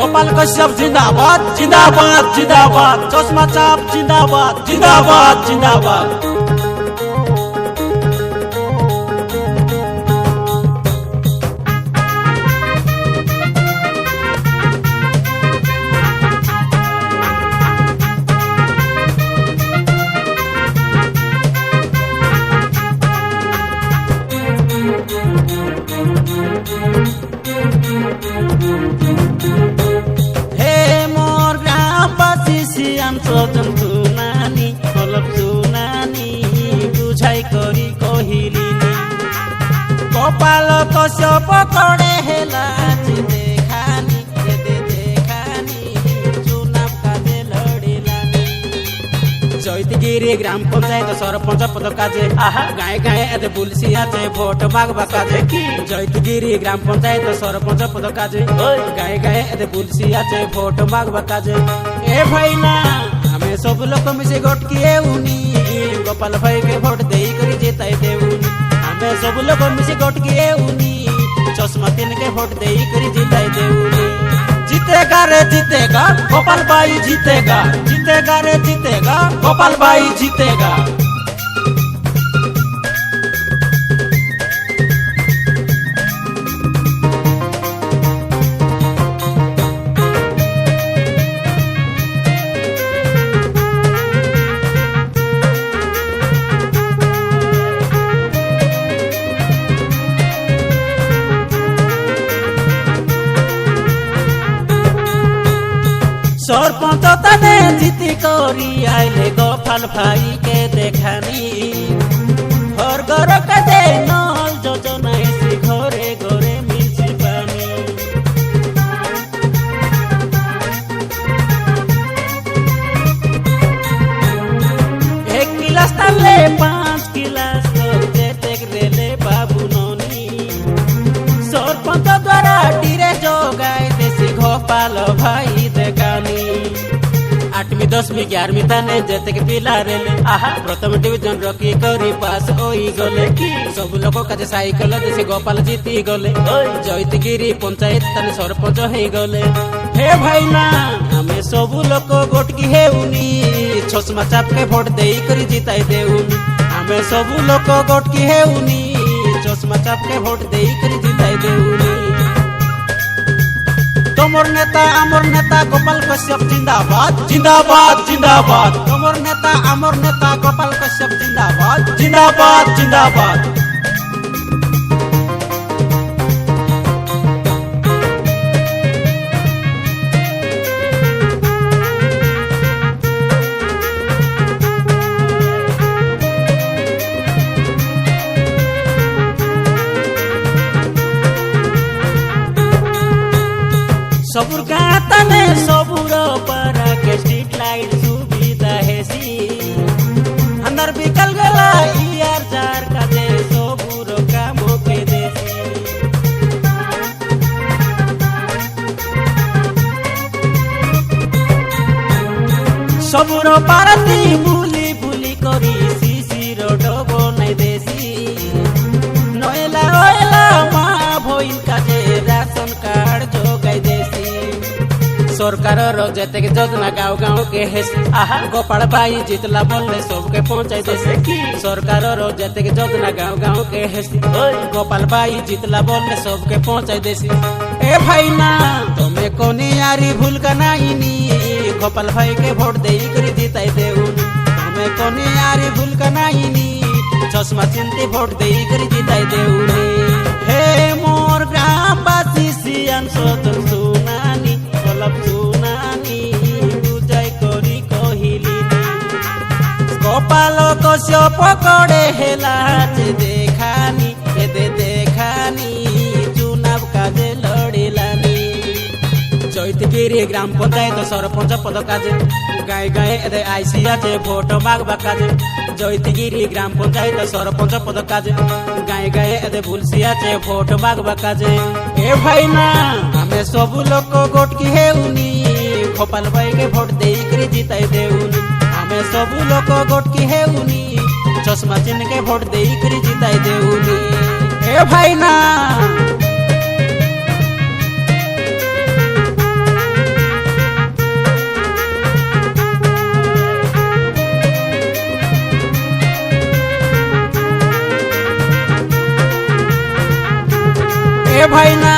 गोपाल कश्यप जिंदाबाद जिंदाबाद जिंदाबाद, चश्मा चाप जिंदाबाद जिंदाबाद जिंदाबाद। हे मोर ग्रामवासी श्याम सजन सुनानी हलप सुनानी बुझाई करी कहिलिनी गोपाल कश्यप करे हेला देखानी देखानी चुनाव काजे लड़िलानी जैतगिरी ग्राम पंचायत सरपंच पद काजे गाए गाए एते बुलसिया चे भोट मागबा काजे की जैतगिरी ग्राम पंचायत सरपंच पद काजे गाए गाए एते बुलसिया चे भोट मागबा काजे ए भाईना हमें सब लोग मिसे गोट किए उनी गोपाल भाई के भोट देई करी जिताई देउनी हमें सब लोग मिसे गोट किए उनी चश्मा तीन के भोट देई करी जिताई देउनी जीतेगा रे जीतेगा गोपाल भाई जीतेगा, जीतेगा रे जीतेगा गोपाल भाई जीतेगा। सरपंच तने जीती करी आइले गोपाल भाई के देखानी घर घर के दे नल योजना से घरे घरे मिलसी पानी एक गिलास ताले 5 गिलास देते रेले बाबू नोनी सरपंच द्वारा डीरे जोगाई देसी गोपाल भाई देखानी 8वीं 10वीं 11वीं ताने जेते के पिला रेले प्रथम डिवीजन रखी करी पास होई गले की सब लोग काजे साइकिल देसी गोपाल जीती गले जैतगिरी पंचायत ताने सरपंच हे गले हे भाईना हमें सब लोग गोट की हेउनी चश्मा चाप के भोट देई करी जिताई देउनी हमें सब लोग गोट की हेउनी चश्मा चाप के भोट देई करी जिताई देउनी तोमर नेता आमर नेता गोपाल कश्यप जिंदाबाद जिंदाबाद जिंदाबाद, तोमर नेता आमर नेता गोपाल कश्यप जिंदाबाद जिंदाबाद जिंदाबाद। सबुर गाताने सबुर पारा के स्ट्रीट लाइट सुविधा हेसी अंदर बिकल गला यार जार का दे सबुर काम के देसी सबुर पारती बुली बुली करी सीसी रोड बनाई देसी नयला ओयला मा भइल काजे राशन कार्ड जोगाई देसी सरकार जेते के योजना गाँव गाँव के हेसी गोपाल भाई जितला बोले सबके पहुंचाई देसे की सरकार जेते के योजना गाँव गाँव के हेसी गोपाल भाई जितला बोले सबके पहुंचाई देसी ए भाई ना तुम्हें कोनी यारी भूल का नाइनी गोपाल भाई के भोट देई करी जिताई देउनी तुम्हें कोनी यारी भूल का नाइनी चश्मा चिंती भोट देई करी जिताई देउनी हे मोर ग्रामवासी सियान सजन सुनानी हलप सुनानी बुझाई करी कहिलिनी गोपाल कश्यप करे हेला देखानी देखानी चुनाव काजे लड़िलानी जैतगिरी ग्राम पंचायत सरपंच पद काजे गाए गाए एदे आईसिया चे भोट मागबा काजे जैतगिरी ग्राम पंचायत सरपंच पद काजे गाए गाए एदे बुलसिया चे भोट मागबा काजे ए भाईना हमें सब लोग गोट की हेउनी गोपाल भाई के भोट देई करी जिताई देउनी हमें सब लोग गोट की हेउनी चश्मा चिन्ह के भोट देई करी जिताई देउनी ए भाईना ए भाई ना